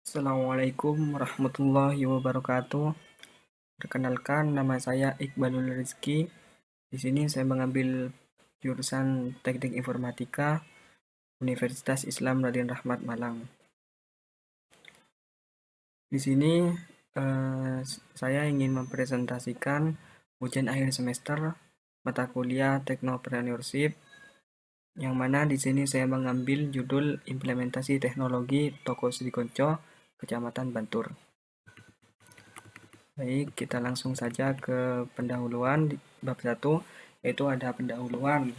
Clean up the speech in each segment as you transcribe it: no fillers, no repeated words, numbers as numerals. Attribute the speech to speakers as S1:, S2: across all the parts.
S1: Assalamualaikum warahmatullahi wabarakatuh. Perkenalkan, nama saya Iqbalul Rizki. Di sini saya mengambil jurusan Teknik Informatika Universitas Islam Radin Rahmat Malang. Di sini saya ingin mempresentasikan ujian akhir semester mata kuliah Technopreneurship, yang mana di sini saya mengambil judul Implementasi Teknologi Toko Sri Konco, Kecamatan Bantur. Baik, kita langsung saja ke pendahuluan di bab 1, yaitu ada pendahuluan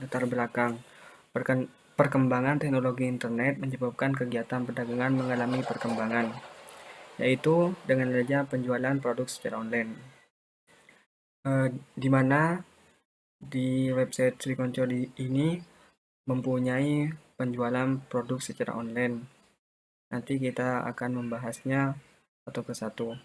S1: latar belakang. Perkembangan teknologi internet menyebabkan kegiatan perdagangan mengalami perkembangan, yaitu dengan adanya penjualan produk secara online. Di mana di website Sri Konco ini mempunyai penjualan produk secara online. Nanti kita akan membahasnya satu persatu.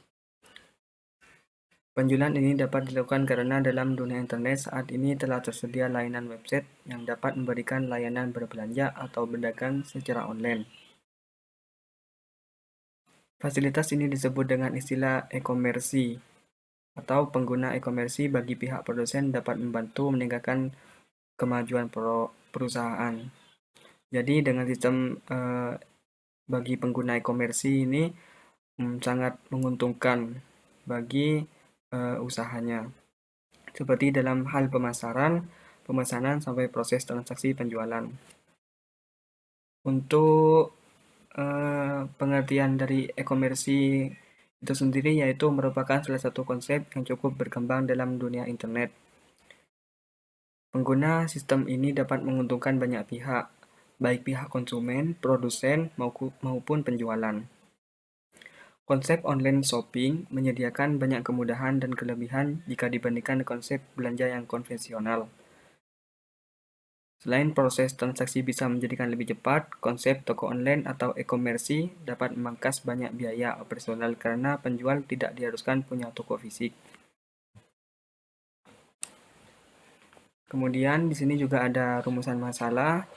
S1: Penjualan ini dapat dilakukan karena dalam dunia internet saat ini telah tersedia layanan website yang dapat memberikan layanan berbelanja atau berdagang secara online. Fasilitas ini disebut dengan istilah e-commerce, atau pengguna e-commerce bagi pihak produsen dapat membantu meningkatkan kemajuan perusahaan. Jadi dengan sistem bagi pengguna e-commerce ini sangat menguntungkan bagi usahanya, seperti dalam hal pemasaran, pemesanan, sampai proses transaksi penjualan. Untuk pengertian dari e-commerce itu sendiri, yaitu merupakan salah satu konsep yang cukup berkembang dalam dunia internet. Pengguna sistem ini dapat menguntungkan banyak pihak, baik pihak konsumen, produsen, maupun penjualan. Konsep online shopping menyediakan banyak kemudahan dan kelebihan jika dibandingkan konsep belanja yang konvensional. Selain proses transaksi bisa menjadikan lebih cepat, konsep toko online atau e-commerce dapat memangkas banyak biaya operasional karena penjual tidak diharuskan punya toko fisik. Kemudian di sini juga ada rumusan masalah.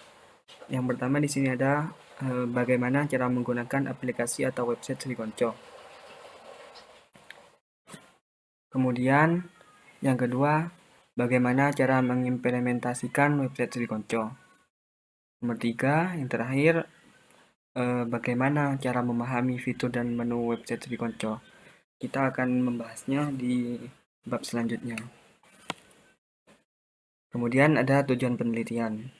S1: Yang pertama di sini ada bagaimana cara menggunakan aplikasi atau website Sri Konco. Kemudian yang kedua, bagaimana cara mengimplementasikan website Sri Konco. Nomor 3, yang terakhir, bagaimana cara memahami fitur dan menu website Sri Konco. Kita akan membahasnya di bab selanjutnya. Kemudian ada tujuan penelitian.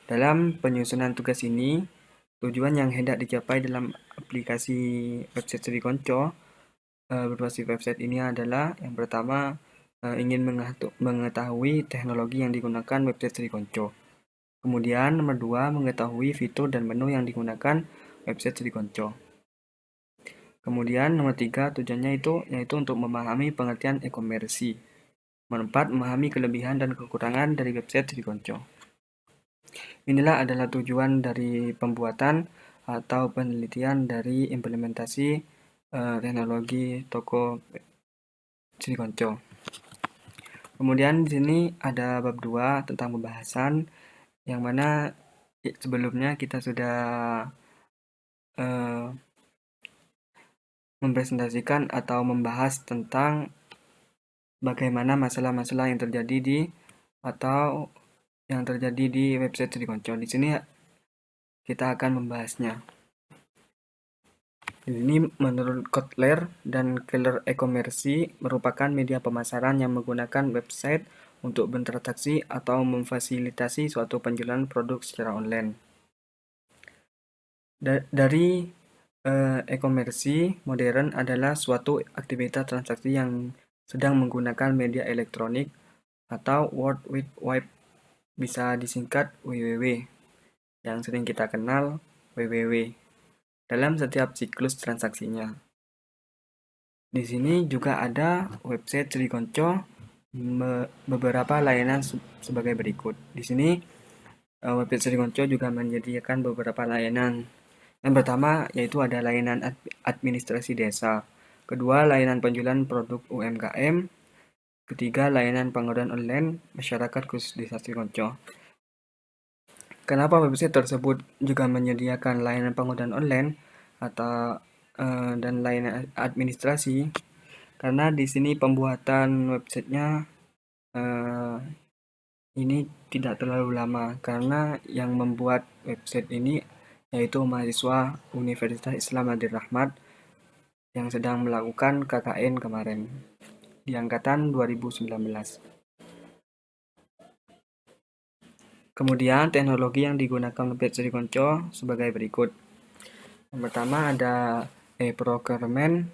S1: Dalam penyusunan tugas ini, tujuan yang hendak dicapai dalam aplikasi website Sri Konco berbasis website ini adalah, yang pertama, ingin mengetahui teknologi yang digunakan website Sri Konco. Kemudian nomor 2, mengetahui fitur dan menu yang digunakan website Sri Konco. Kemudian nomor 3, tujuannya yaitu untuk memahami pengertian e-commerce. Nomor 4, memahami kelebihan dan kekurangan dari website Sri Konco. Inilah adalah tujuan dari pembuatan atau penelitian dari implementasi teknologi toko Sri Konco. Kemudian di sini ada bab 2 tentang pembahasan, yang mana sebelumnya kita sudah mempresentasikan atau membahas tentang bagaimana masalah-masalah yang terjadi di website Sri Konco. Di sini kita akan membahasnya. Ini menurut Kotler dan Keller, e-commerce merupakan media pemasaran yang menggunakan website untuk bertransaksi atau memfasilitasi suatu penjualan produk secara online. Dari e-commerce modern adalah suatu aktivitas transaksi yang sedang menggunakan media elektronik atau World Wide Web, bisa disingkat WWW, yang sering kita kenal WWW, dalam setiap siklus transaksinya. Di sini juga ada website Sri Konco beberapa layanan sebagai berikut. Di sini website Sri Konco juga menyediakan beberapa layanan. Yang pertama yaitu ada layanan administrasi desa. Kedua, layanan penjualan produk UMKM. Ketiga, layanan pengadaan online masyarakat khusus desa Sri Konco. Kenapa website tersebut juga menyediakan layanan pengadaan online? atau dan lain administrasi, karena di sini pembuatan websitenya ini tidak terlalu lama, karena yang membuat website ini yaitu mahasiswa Universitas Islam Nadir Rahmat yang sedang melakukan KKN kemarin di angkatan 2019. Kemudian teknologi yang digunakan website Srikonco sebagai berikut. Yang pertama ada e-procurement,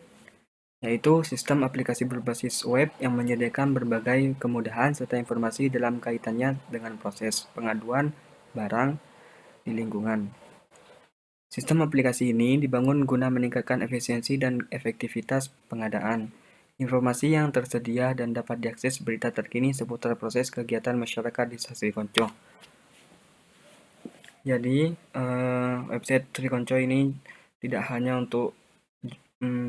S1: yaitu sistem aplikasi berbasis web yang menyediakan berbagai kemudahan serta informasi dalam kaitannya dengan proses pengaduan barang di lingkungan. Sistem aplikasi ini dibangun guna meningkatkan efisiensi dan efektivitas pengadaan. Informasi yang tersedia dan dapat diakses berita terkini seputar proses kegiatan masyarakat di Srikonco. Jadi, website Srikonco ini tidak hanya untuk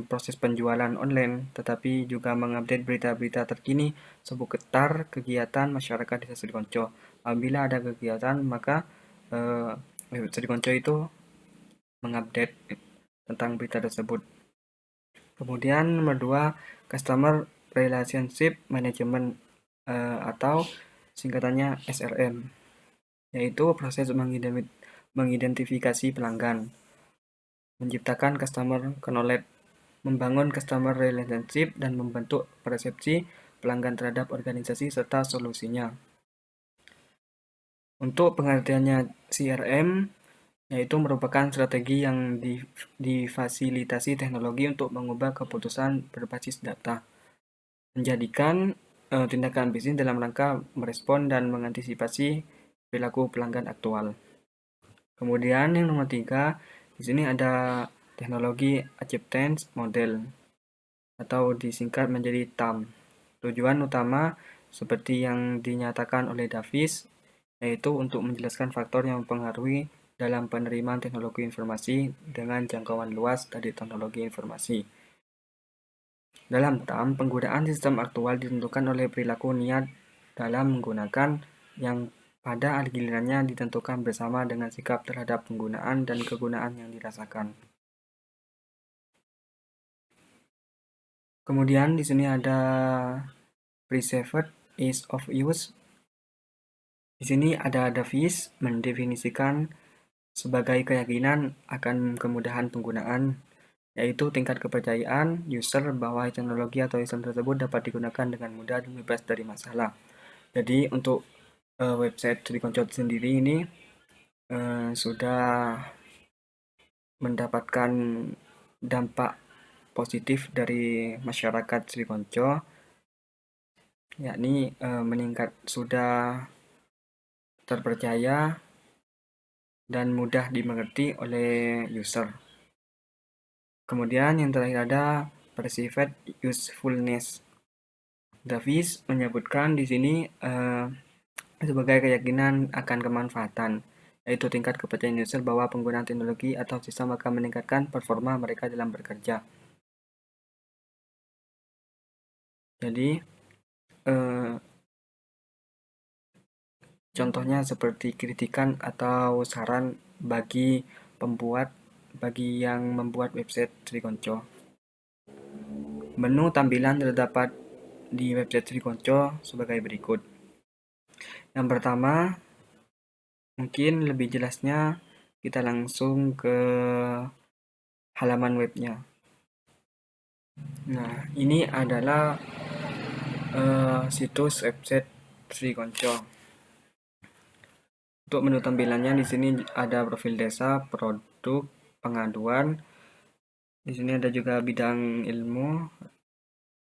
S1: proses penjualan online, tetapi juga mengupdate berita-berita terkini seputar kegiatan masyarakat di Srikonco. Apabila ada kegiatan, maka website Srikonco itu mengupdate tentang berita tersebut. Kemudian nomor 2, Customer Relationship Management atau singkatannya SRM, yaitu proses mengidentifikasi pelanggan, menciptakan customer knowledge, membangun customer relationship, dan membentuk persepsi pelanggan terhadap organisasi serta solusinya. Untuk pengertiannya CRM, yaitu merupakan strategi yang difasilitasi teknologi untuk mengubah keputusan berbasis data, menjadikan tindakan bisnis dalam rangka merespon dan mengantisipasi perilaku pelanggan aktual. Kemudian yang nomor 3, di sini ada teknologi acceptance model atau disingkat menjadi TAM. Tujuan utama seperti yang dinyatakan oleh Davis, yaitu untuk menjelaskan faktor yang mempengaruhi dalam penerimaan teknologi informasi dengan jangkauan luas dari teknologi informasi. Dalam TAM, penggunaan sistem aktual ditentukan oleh perilaku niat dalam menggunakan yang pada gilirannya ditentukan bersama dengan sikap terhadap penggunaan dan kegunaan yang dirasakan. Kemudian di sini ada perceived ease of use. Di sini ada Davis mendefinisikan sebagai keyakinan akan kemudahan penggunaan, yaitu tingkat kepercayaan user bahwa teknologi atau sistem tersebut dapat digunakan dengan mudah dan bebas dari masalah. Jadi untuk website Srikonco sendiri ini sudah mendapatkan dampak positif dari masyarakat Srikonco, yakni meningkat, sudah terpercaya dan mudah dimengerti oleh user. Kemudian yang terakhir ada perceived usefulness. Davis menyebutkan di sini sebagai keyakinan akan kemanfaatan, yaitu tingkat kepercayaan user bahwa penggunaan teknologi atau sistem akan meningkatkan performa mereka dalam bekerja. Jadi contohnya seperti kritikan atau saran bagi yang membuat website Srikonco. Menu tampilan terdapat di website Srikonco sebagai berikut. Yang pertama, mungkin lebih jelasnya kita langsung ke halaman webnya. Nah, ini adalah situs website Srikonco. Untuk menu tampilannya di sini ada profil desa, produk, pengaduan. Di sini ada juga bidang ilmu.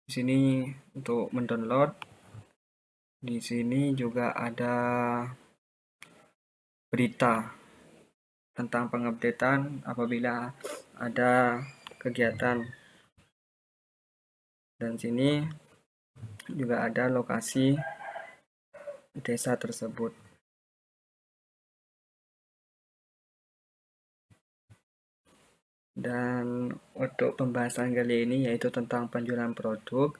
S1: Di sini untuk mendownload. Di sini juga ada berita tentang pengupdatean apabila ada kegiatan. Dan sini juga ada lokasi desa tersebut. Dan untuk pembahasan kali ini yaitu tentang penjualan produk.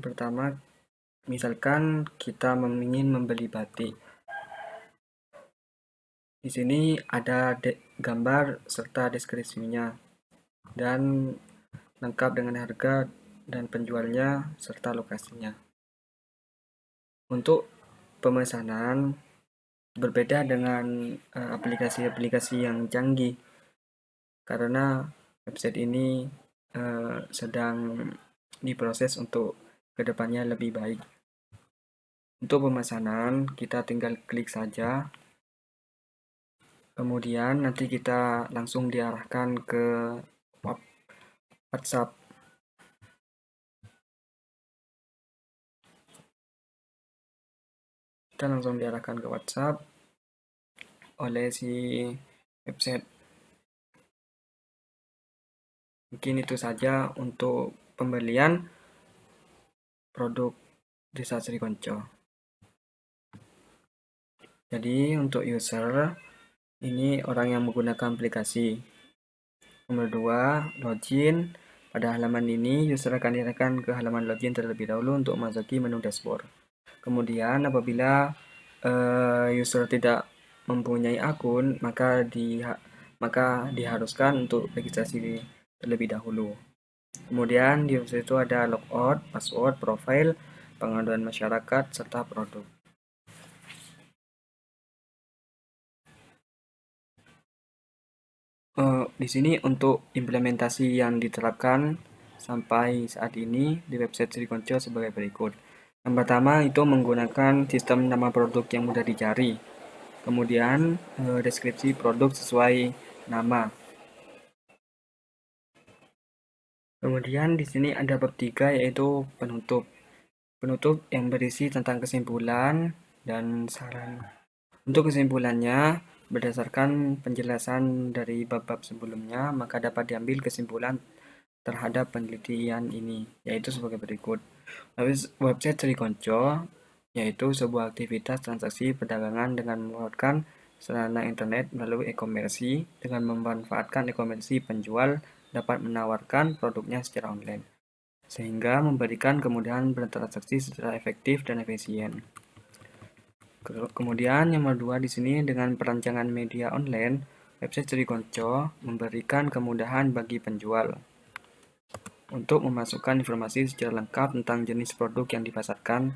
S1: Pertama, misalkan kita ingin membeli batik. Di sini ada gambar serta deskripsinya dan lengkap dengan harga dan penjualnya serta lokasinya. Untuk pemesanan berbeda dengan aplikasi-aplikasi yang canggih karena website ini sedang diproses untuk kedepannya lebih baik. Untuk pemesanan kita tinggal klik saja, kemudian nanti kita langsung diarahkan ke WhatsApp. Kita langsung diarahkan ke WhatsApp oleh si website. Mungkin itu saja untuk pembelian produk Desa Sri Konco. Jadi untuk user ini orang yang menggunakan aplikasi. Nomor 2, login. Pada halaman ini user akan diarahkan ke halaman login terlebih dahulu untuk memasuki menu dashboard. Kemudian apabila user tidak mempunyai akun, maka diharuskan untuk registrasi terlebih dahulu. Kemudian di website itu ada logout, password, profile, pengaduan masyarakat, serta produk. Di sini untuk implementasi yang diterapkan sampai saat ini di website Sri Konco sebagai berikut. Yang pertama itu menggunakan sistem nama produk yang mudah dicari. Kemudian deskripsi produk sesuai nama. Kemudian di sini ada bab 3 yaitu penutup. Penutup yang berisi tentang kesimpulan dan saran. Untuk kesimpulannya, berdasarkan penjelasan dari bab-bab sebelumnya, maka dapat diambil kesimpulan terhadap penelitian ini, yaitu sebagai berikut. Website Sri Konco yaitu sebuah aktivitas transaksi perdagangan dengan memanfaatkan sarana internet melalui e-commerce. Dengan memanfaatkan e-commerce, penjual dapat menawarkan produknya secara online, sehingga memberikan kemudahan bertransaksi secara efektif dan efisien. Kemudian yang kedua di sini dengan perancangan media online, website Sri Konco memberikan kemudahan bagi penjual untuk memasukkan informasi secara lengkap tentang jenis produk yang dipasarkan,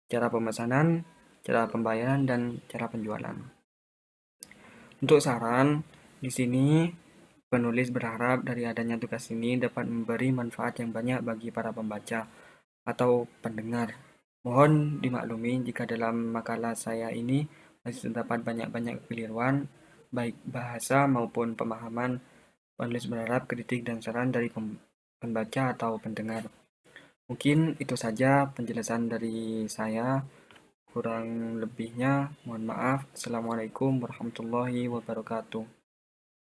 S1: cara pemesanan, cara pembayaran, dan cara penjualan. Untuk saran, di sini penulis berharap dari adanya tugas ini dapat memberi manfaat yang banyak bagi para pembaca atau pendengar. Mohon dimaklumi jika dalam makalah saya ini masih terdapat banyak-banyak kekeliruan, baik bahasa maupun pemahaman. Penulis berharap kritik dan saran dari pembaca atau pendengar. Mungkin itu saja penjelasan dari saya. Kurang lebihnya, mohon maaf. Assalamualaikum warahmatullahi wabarakatuh.